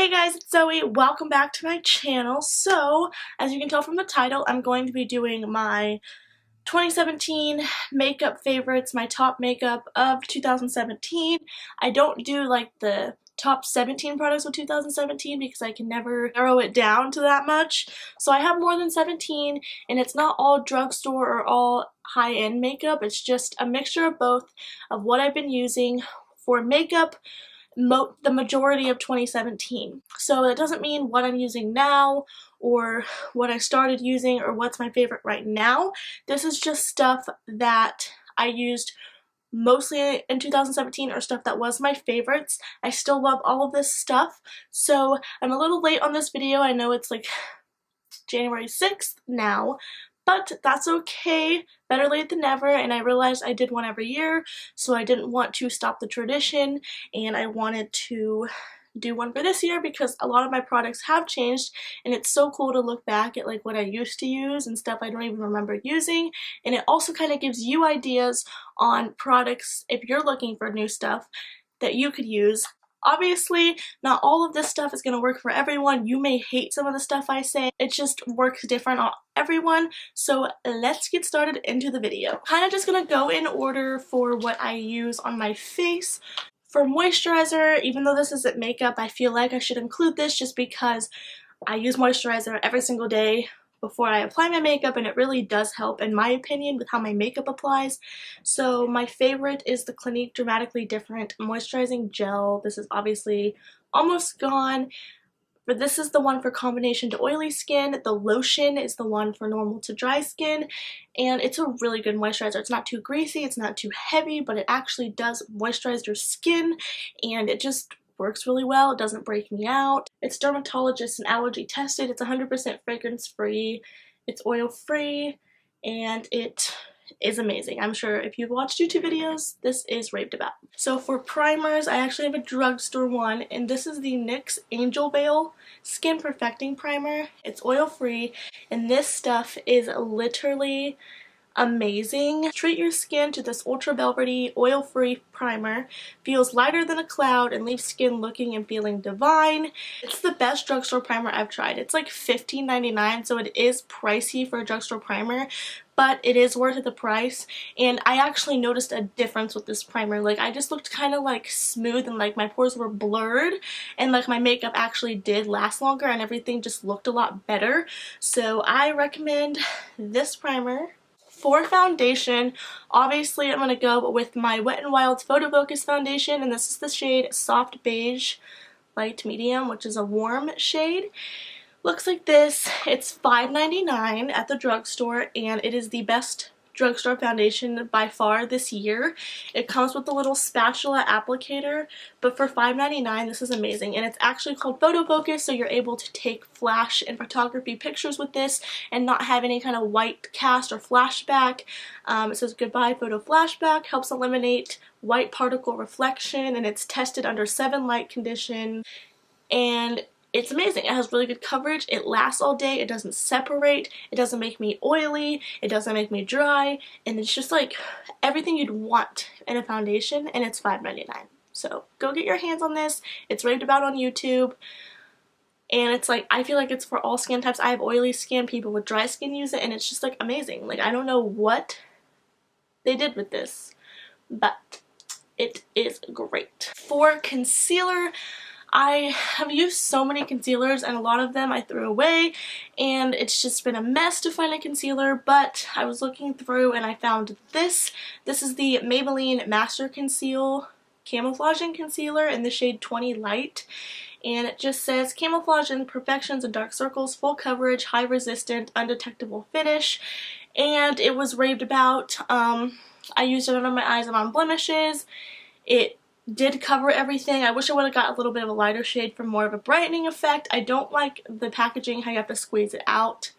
Hey guys, it's Zoe. Welcome back to my channel. So, as you can tell from the title, I'm going to be doing my 2017 makeup favorites, my top makeup of 2017. I don't do like the top 17 products of 2017 because I can never narrow it down to that much. So I have more than 17, and it's not all drugstore or all high-end makeup. It's just a mixture of both of what I've been using for makeup the majority of 2017. So it doesn't mean what I'm using now or what I started using or what's my favorite right now. This is just stuff that I used mostly in 2017 or stuff that was my favorites. I still love all of this stuff. So I'm a little late on this video. I know it's like January 6th now, but that's okay. Better late than never, and I realized I did one every year, so I didn't want to stop the tradition, and I wanted to do one for this year because a lot of my products have changed, and it's so cool to look back at like what I used to use and stuff I don't even remember using, and it also kind of gives you ideas on products if you're looking for new stuff that you could use. Obviously, not all of this stuff is going to work for everyone. You may hate some of the stuff I say. It just works different on everyone. So let's get started into the video. Kind of just going to go in order for what I use on my face. For moisturizer, even though this isn't makeup, I feel like I should include this just because I use moisturizer every single day before I apply my makeup, and it really does help in my opinion with how my makeup applies. So my favorite is the Clinique Dramatically Different Moisturizing Gel. This is obviously almost gone, but this is the one for combination to oily skin. The lotion is the one for normal to dry skin, and it's a really good moisturizer. It's not too greasy, it's not too heavy, but it actually does moisturize your skin, and it just works really well. It doesn't break me out. It's dermatologist and allergy tested. It's 100% fragrance free. It's oil free, and it is amazing. I'm sure if you've watched YouTube videos, this is raved about. So for primers, I actually have a drugstore one, and this is the NYX Angel Veil Skin Perfecting Primer. It's oil free, and this stuff is literally amazing. Treat your skin to this ultra velvety, oil-free primer. Feels lighter than a cloud and leaves skin looking and feeling divine. It's the best drugstore primer I've tried. It's like $15.99, so it is pricey for a drugstore primer, but it is worth the price. And I actually noticed a difference with this primer. Like, I just looked kind of like smooth, and like my pores were blurred, and like my makeup actually did last longer, and everything just looked a lot better. So I recommend this primer. For foundation, obviously I'm going to go with my Wet n Wild's Photo Focus foundation, and this is the shade Soft Beige Light Medium, which is a warm shade. Looks like this. It's $5.99 at the drugstore, and it is the best drugstore foundation by far this year. It comes with a little spatula applicator, but for $5.99 this is amazing, and it's actually called Photo Focus, so you're able to take flash and photography pictures with this and not have any kind of white cast or flashback. It says goodbye photo flashback, helps eliminate white particle reflection, and it's tested under 7 light conditions, and it's amazing. It has really good coverage. It lasts all day. It doesn't separate. It doesn't make me oily. It doesn't make me dry. And it's just like everything you'd want in a foundation, and it's $5.99. So go get your hands on this. It's raved about on YouTube. And it's like, I feel like it's for all skin types. I have oily skin. People with dry skin use it, and it's just like amazing. Like, I don't know what they did with this, but it is great. For concealer, I have used so many concealers, and a lot of them I threw away, and it's just been a mess to find a concealer, but I was looking through and I found this. This is the Maybelline Master Conceal Camouflaging Concealer in the shade 20 Light, and it just says camouflage imperfections and dark circles, full coverage, high resistant, undetectable finish, and it was raved about. I used it under my eyes and on blemishes. It did cover everything. I wish I would have got a little bit of a lighter shade for more of a brightening effect. I don't like the packaging, how you have to squeeze it out,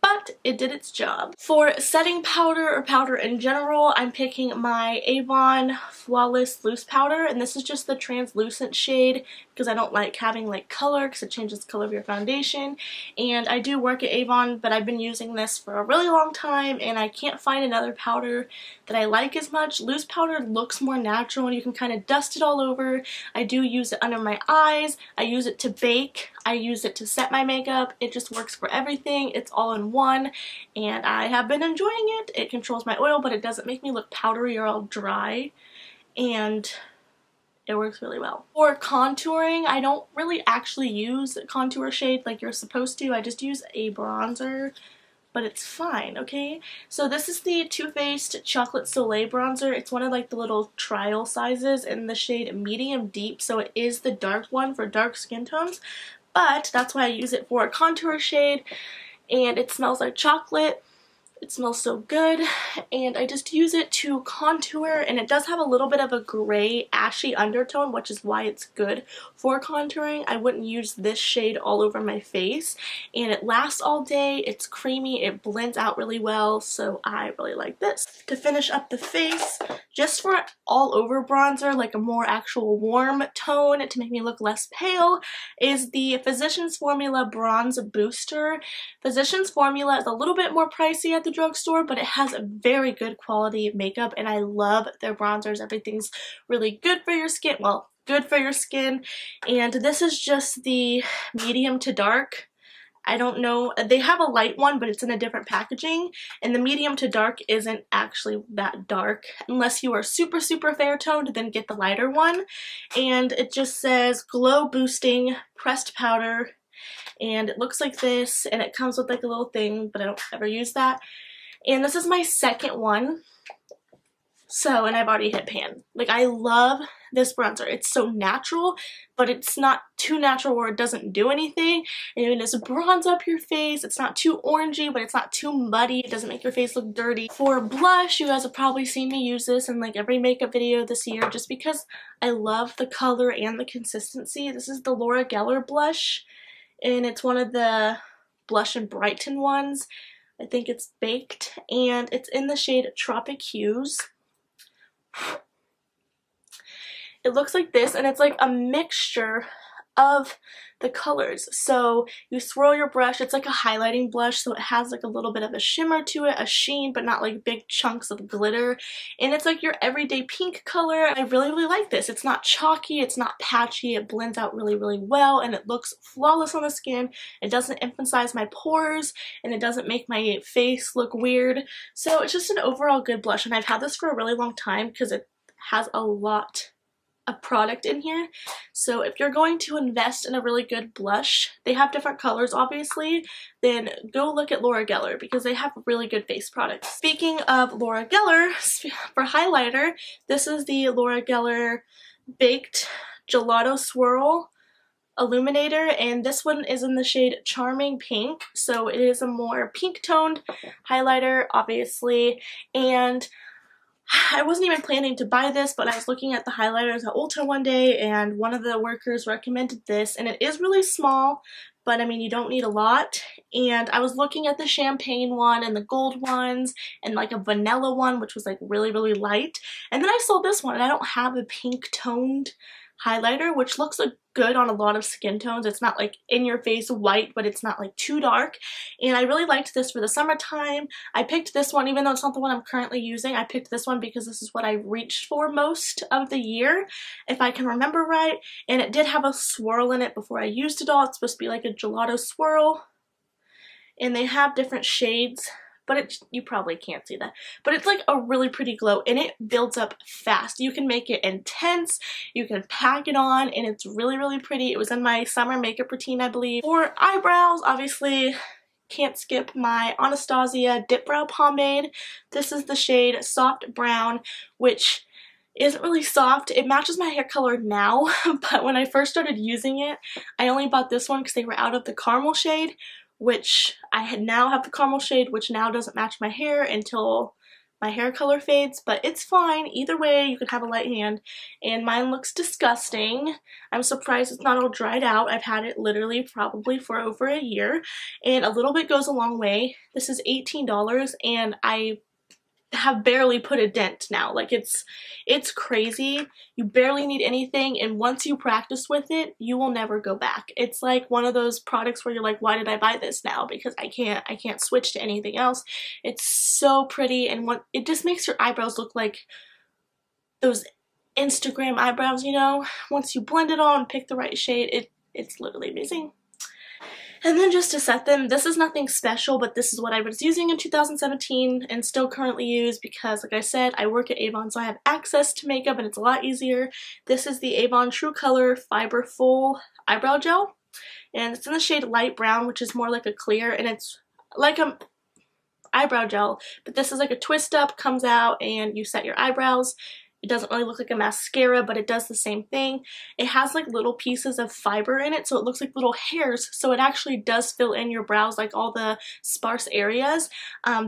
but it did its job. For setting powder or powder in general, I'm picking my Avon Flawless Loose Powder, and this is just the translucent shade because I don't like having like color because it changes the color of your foundation. And I do work at Avon, but I've been using this for a really long time and I can't find another powder that I like as much. Loose powder looks more natural and you can kind of dust it all over. I do use it under my eyes. I use it to bake. I use it to set my makeup. It just works for everything. It's all in one and I have been enjoying it. It controls my oil, but it doesn't make me look powdery or all dry, and it works really well. For contouring, I don't really actually use contour shade like you're supposed to. I just use a bronzer, but it's fine, okay? So this is the Too Faced Chocolate Soleil bronzer. It's one of like the little trial sizes in the shade medium deep, so it is the dark one for dark skin tones, but that's why I use it for a contour shade, and it smells like chocolate. It smells so good, and I just use it to contour, and it does have a little bit of a gray ashy undertone, which is why it's good for contouring. I wouldn't use this shade all over my face, and it lasts all day. It's creamy, it blends out really well, so I really like this. To finish up the face, just for all over bronzer, like a more actual warm tone to make me look less pale, is the Physicians Formula Bronze Booster. Physicians Formula is a little bit more pricey at the drugstore, but it has a very good quality makeup and I love their bronzers. Everything's really good for your skin. Well, good for your skin. And this is just the medium to dark. I don't know, they have a light one, but it's in a different packaging, and the medium to dark isn't actually that dark. Unless you are super fair toned, then get the lighter one. And it just says Glow Boosting Pressed Powder, and it looks like this, and it comes with like a little thing, but I don't ever use that. And this is my second one. So, and I've already hit pan. Like, I love this bronzer. It's so natural, but it's not too natural where it doesn't do anything. And you can just bronze up your face. It's not too orangey, but it's not too muddy. It doesn't make your face look dirty. For blush, you guys have probably seen me use this in like every makeup video this year just because I love the color and the consistency. This is the Laura Geller blush, and it's one of the Blush and Brighten ones. I think it's baked, and it's in the shade Tropic Hues. It looks like this, and it's like a mixture of the colors. So you swirl your brush. It's like a highlighting blush, so it has like a little bit of a shimmer to it, a sheen, but not like big chunks of glitter. And it's like your everyday pink color. I really like this. It's not chalky, it's not patchy, it blends out really well, and it looks flawless on the skin. It doesn't emphasize my pores, and it doesn't make my face look weird. So it's just an overall good blush, and I've had this for a really long time because it has a lot of product in here. So if you're going to invest in a really good blush, they have different colors obviously, then go look at Laura Geller because they have really good face products. Speaking of Laura Geller, for highlighter, this is the Laura Geller Baked Gelato Swirl Illuminator, and this one is in the shade Charming Pink, so it is a more pink toned highlighter obviously. And I wasn't even planning to buy this, but I was looking at the highlighters at Ulta one day, and one of the workers recommended this, and it is really small, but I mean, you don't need a lot. And I was looking at the champagne one and the gold ones and like a vanilla one, which was like really light. And then I saw this one, and I don't have a pink toned highlighter, which looks like good on a lot of skin tones. It's not like in your face white, but it's not like too dark, and I really liked this for the summertime. I picked this one even though it's not the one I'm currently using. I picked this one because this is what I reached for most of the year, if I can remember right, and it did have a swirl in it before I used it all. It's supposed to be like a gelato swirl, and they have different shades, but you probably can't see that. But it's like a really pretty glow, and it builds up fast. You can make it intense, you can pack it on, and it's really pretty. It was in my summer makeup routine, I believe. For eyebrows, obviously, can't skip my Anastasia Dip Brow Pomade. This is the shade Soft Brown, which isn't really soft. It matches my hair color now, but when I first started using it, I only bought this one because they were out of the caramel shade, which I now have the caramel shade, which now doesn't match my hair until my hair color fades, but it's fine. Either way, you can have a light hand, and mine looks disgusting. I'm surprised it's not all dried out. I've had it literally probably for over a year, and a little bit goes a long way. This is $18, and I have barely put a dent now. Like, it's crazy. You barely need anything, and once you practice with it, you will never go back. It's like one of those products where you're like, why did I buy this now? Because I can't switch to anything else. It's so pretty, and it just makes your eyebrows look like those Instagram eyebrows, you know? Once you blend it all and pick the right shade, it's literally amazing. And then just to set them, this is nothing special, but this is what I was using in 2017 and still currently use because, like I said, I work at Avon, so I have access to makeup and it's a lot easier. This is the Avon True Color Fiber Full Eyebrow Gel, and it's in the shade Light Brown, which is more like a clear, and it's like a eyebrow gel, but this is like a twist up, comes out, and you set your eyebrows. It doesn't really look like a mascara, but it does the same thing. It has like little pieces of fiber in it, so it looks like little hairs, so it actually does fill in your brows, like all the sparse areas.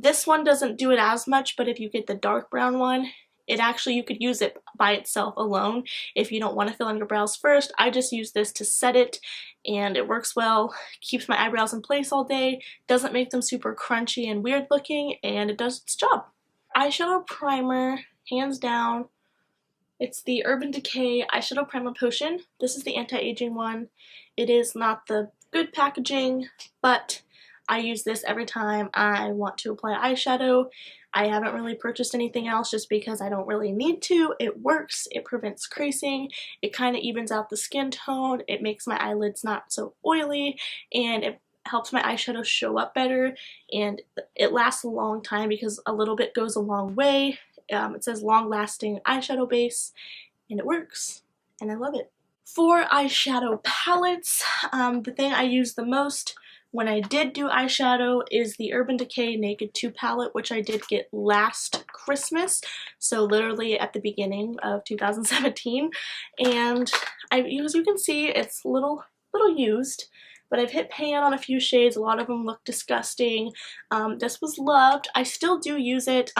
This one doesn't do it as much, but if you get the dark brown one, you could use it by itself alone if you don't want to fill in your brows first. I just use this to set it, and it works well, keeps my eyebrows in place all day, doesn't make them super crunchy and weird looking, and it does its job. Eyeshadow primer, hands down, it's the Urban Decay Eyeshadow Primer Potion. This is the anti-aging one. It is not the good packaging, but I use this every time I want to apply eyeshadow. I haven't really purchased anything else just because I don't really need to. It works, it prevents creasing, it kind of evens out the skin tone, it makes my eyelids not so oily, and it helps my eyeshadow show up better, and it lasts a long time because a little bit goes a long way. It says long-lasting eyeshadow base, and it works, and I love it. For eyeshadow palettes, the thing I use the most when I did do eyeshadow is the Urban Decay Naked 2 palette, which I did get last Christmas, so literally at the beginning of 2017, and as you can see, it's little used, but I've hit pan on a few shades. A lot of them look disgusting. This was loved. I still do use it.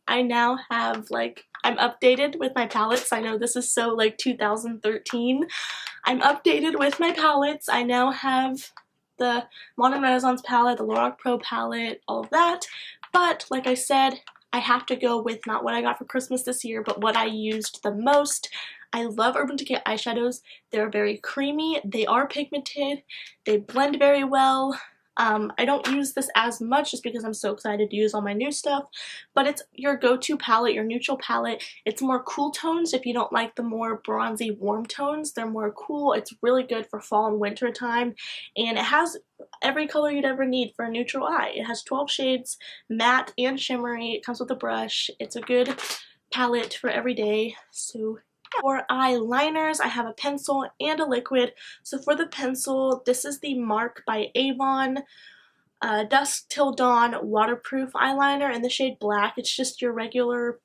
I now have, I'm updated with my palettes. I know this is so, 2013. I'm updated with my palettes. I now have the Modern Renaissance palette, the Lorac Pro palette, all of that. But, like I said, I have to go with not what I got for Christmas this year, but what I used the most. I love Urban Decay eyeshadows. They're very creamy, they are pigmented, they blend very well. I don't use this as much just because I'm so excited to use all my new stuff, but it's your go-to palette, your neutral palette. It's more cool tones if you don't like the more bronzy warm tones. They're more cool. It's really good for fall and winter time, and it has every color you'd ever need for a neutral eye. It has 12 shades, matte and shimmery. It comes with a brush. It's a good palette for every day. So for eyeliners, I have a pencil and a liquid. So for the pencil, this is the Mark by Avon Dusk Till Dawn Waterproof Eyeliner in the shade Black. It's just your regular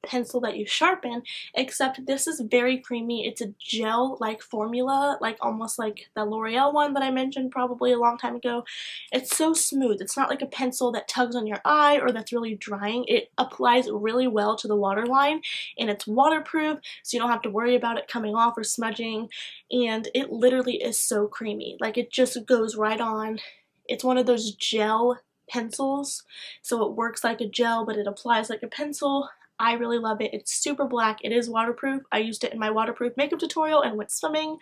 pencil that you sharpen, except this is very creamy. It's a gel-like formula, almost like the L'Oreal one that I mentioned probably a long time ago. It's so smooth. It's not like a pencil that tugs on your eye or that's really drying. It applies really well to the waterline, and it's waterproof, so you don't have to worry about it coming off or smudging, and it literally is so creamy. It just goes right on. It's one of those gel pencils, so it works like a gel, but it applies like a pencil. I really love it. It's super black. It is waterproof. I used it in my waterproof makeup tutorial and went swimming.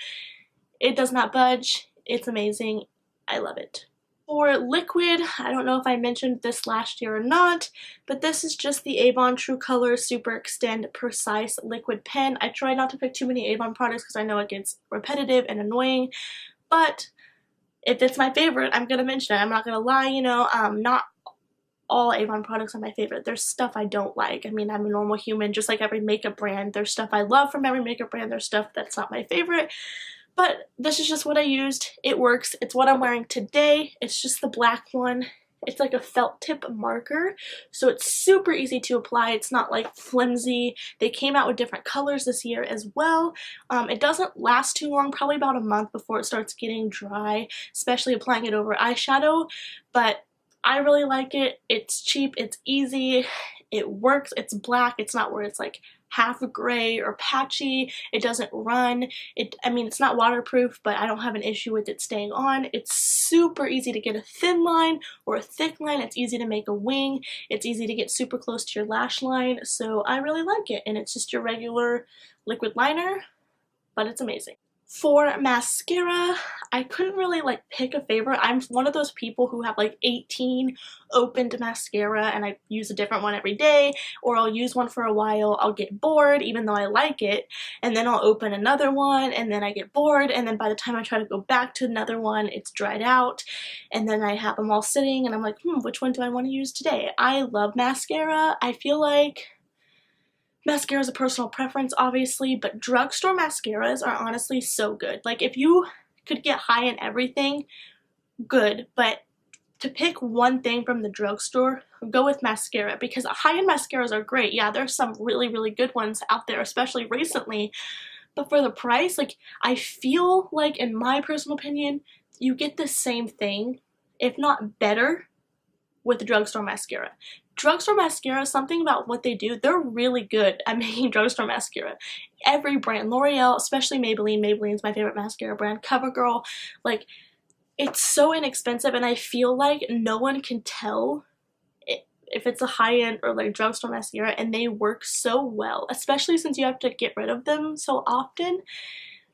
It does not budge. It's amazing. I love it. For liquid, I don't know if I mentioned this last year or not, but this is just the Avon True Color SuperExtend Precise Liquid Pen. I try not to pick too many Avon products because I know it gets repetitive and annoying, but if it's my favorite, I'm going to mention it. I'm not going to lie, not all Avon products are my favorite. There's stuff I don't like. I mean, I'm a normal human, just like every makeup brand. There's stuff I love from every makeup brand. There's stuff that's not my favorite. But this is just what I used. It works. It's what I'm wearing today. It's just the black one. It's like a felt tip marker, so it's super easy to apply. It's not flimsy. They came out with different colors this year as well. It doesn't last too long, probably about a month before it starts getting dry, especially applying it over eyeshadow, but I really like it. It's cheap, it's easy, It works. It's black. It's not where it's like half gray or patchy. It doesn't run. I mean, it's not waterproof, but I don't have an issue with it staying on. It's super easy to get a thin line or a thick line. It's easy to make a wing. It's easy to get super close to your lash line. So I really like it. And it's just your regular liquid liner, but it's amazing. For mascara, I couldn't really like pick a favorite. I'm one of those people who have like 18 opened mascara and I use a different one every day, or I'll use one for a while, I'll get bored even though I like it, and then I'll open another one and then I get bored, and then by the time I try to go back to another one, it's dried out, and then I have them all sitting and I'm like, which one do I want to use today? I love mascara. I feel like mascara is a personal preference, obviously, but drugstore mascaras are honestly so good. Like, if you could get high in everything, good, but to pick one thing from the drugstore, go with mascara, because high-end mascaras are great. Yeah, there's some really, really good ones out there, especially recently, but for the price, like, I feel like, in my personal opinion, you get the same thing, if not better, with drugstore mascara. Drugstore mascara, something about what they do, they're really good at making drugstore mascara. Every brand, L'Oreal, especially Maybelline. Maybelline's my favorite mascara brand. CoverGirl, like, it's so inexpensive, and I feel like no one can tell if it's a high-end or like drugstore mascara, and they work so well, especially since you have to get rid of them so often.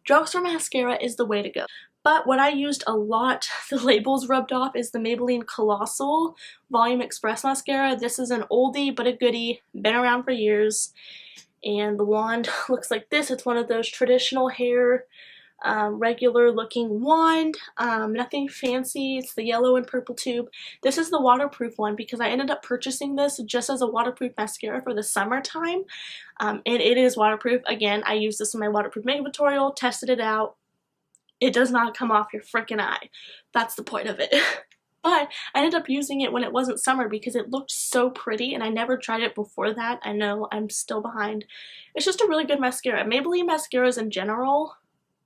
Drugstore mascara is the way to go. But what I used a lot, the labels rubbed off, is the Maybelline Colossal Volume Express Mascara. This is an oldie but a goodie, been around for years. And the wand looks like this. It's one of those traditional hair, regular looking wand. Nothing fancy. It's the yellow and purple tube. This is the waterproof one because I ended up purchasing this just as a waterproof mascara for the summertime. And it is waterproof. Again, I used this in my waterproof makeup tutorial, tested it out. It does not come off your freaking eye. That's the point of it. But I ended up using it when it wasn't summer because it looked so pretty, and I never tried it before that. I know I'm still behind. It's just a really good mascara. Maybelline mascaras in general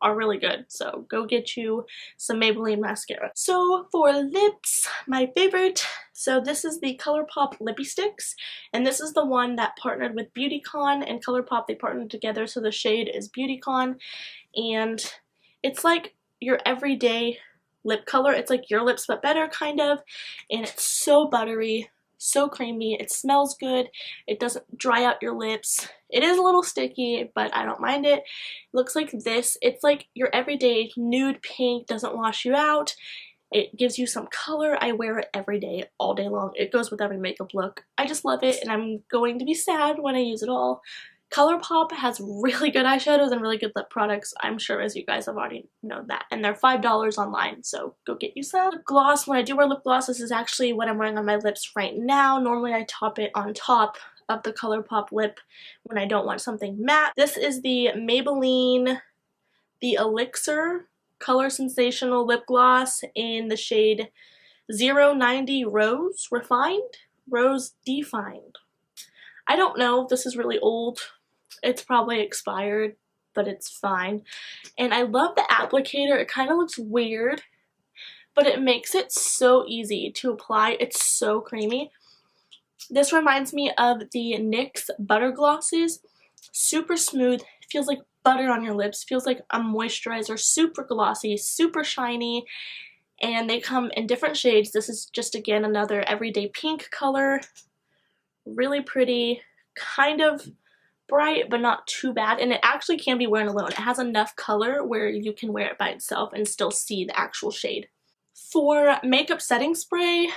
are really good, so go get you some Maybelline mascara. So for lips, my favorite, so this is the ColourPop Lippy Sticks, and this is the one that partnered with Beautycon and ColourPop. They partnered together, so the shade is Beautycon, and it's like your everyday lip color. It's like your lips but better, kind of, and it's so buttery, so creamy. It smells good. It doesn't dry out your lips. It is a little sticky, but I don't mind it. It looks like this. It's like your everyday nude pink, doesn't wash you out. It gives you some color. I wear it every day, all day long. It goes with every makeup look. I just love it, and I'm going to be sad when I use it all. ColourPop has really good eyeshadows and really good lip products, I'm sure, as you guys have already known that. And they're $5 online, so go get you some. Lip gloss, when I do wear lip gloss, this is actually what I'm wearing on my lips right now. Normally I top it on top of the ColourPop lip when I don't want something matte. This is the Maybelline, the Elixir Color Sensational Lip Gloss in the shade 090 Rose Refined? Rose Defined. I don't know, this is really old. It's probably expired, but it's fine. And I love the applicator. It kind of looks weird, but it makes it so easy to apply. It's so creamy. This reminds me of the NYX Butter Glosses. Super smooth. Feels like butter on your lips. Feels like a moisturizer. Super glossy, super shiny. And they come in different shades. This is just, again, another everyday pink color. Really pretty. Kind of bright, but not too bad, and it actually can be worn alone. It has enough color where you can wear it by itself and still see the actual shade. For makeup setting spray,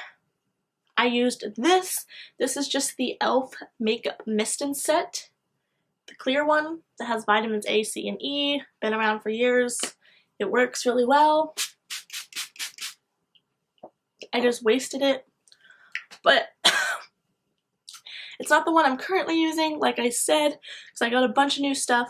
I used this. This is just the e.l.f. Makeup Mist and Set, the clear one that has vitamins A, C, and E. Been around for years. It works really well. I just wasted it, but it's not the one I'm currently using, like I said, because I got a bunch of new stuff,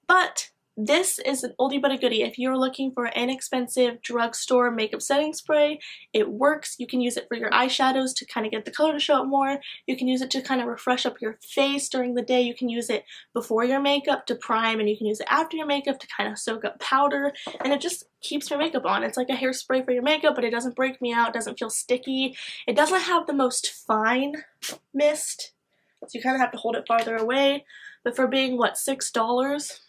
but this is an oldie but a goodie. If you're looking for an inexpensive drugstore makeup setting spray, it works. You can use it for your eyeshadows to kind of get the color to show up more. You can use it to kind of refresh up your face during the day. You can use it before your makeup to prime, and you can use it after your makeup to kind of soak up powder, and it just keeps your makeup on. It's like a hairspray for your makeup, but it doesn't break me out, it doesn't feel sticky. It doesn't have the most fine mist. so you kind of have to hold it farther away. But for being, what, $6,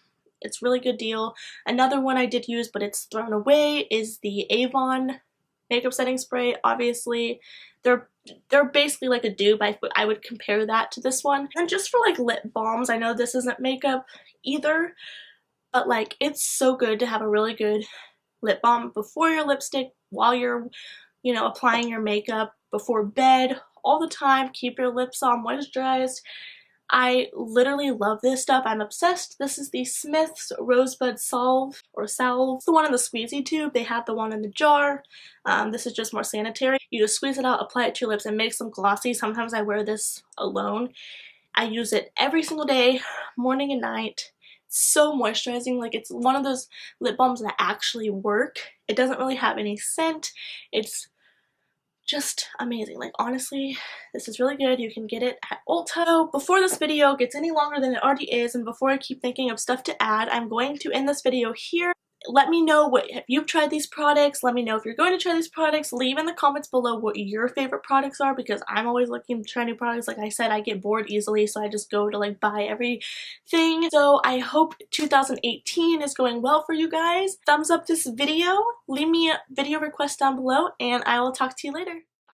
it's a really good deal. Another one I did use, but it's thrown away, is the Avon makeup setting spray. Obviously, they're basically like a dupe. I would compare that to this one. And just for like lip balms, I know this isn't makeup either, but like it's so good to have a really good lip balm before your lipstick, while you're, you know, applying your makeup, before bed, all the time. Keep your lips all moisturized. I literally love this stuff. I'm obsessed. This is the Smith's Rosebud Salve, or Salve. It's the one in the squeezy tube. They have the one in the jar. This is just more sanitary. You just squeeze it out, apply it to your lips, and makes them glossy. Sometimes I wear this alone. I use it every single day, morning and night. It's so moisturizing. Like, it's one of those lip balms that actually work. It doesn't really have any scent. It's just amazing. Like, honestly, this is really good. You can get it at Ulta. So before this video gets any longer than it already is, and before I keep thinking of stuff to add, I'm going to end this video here. Let me know if you've tried these products. Let me know if you're going to try these products. Leave in the comments below what your favorite products are, because I'm always looking to try new products. Like I said, I get bored easily, so I just go to like buy everything. So I hope 2018 is going well for you guys. Thumbs up this video. Leave me a video request down below, and I will talk to you later.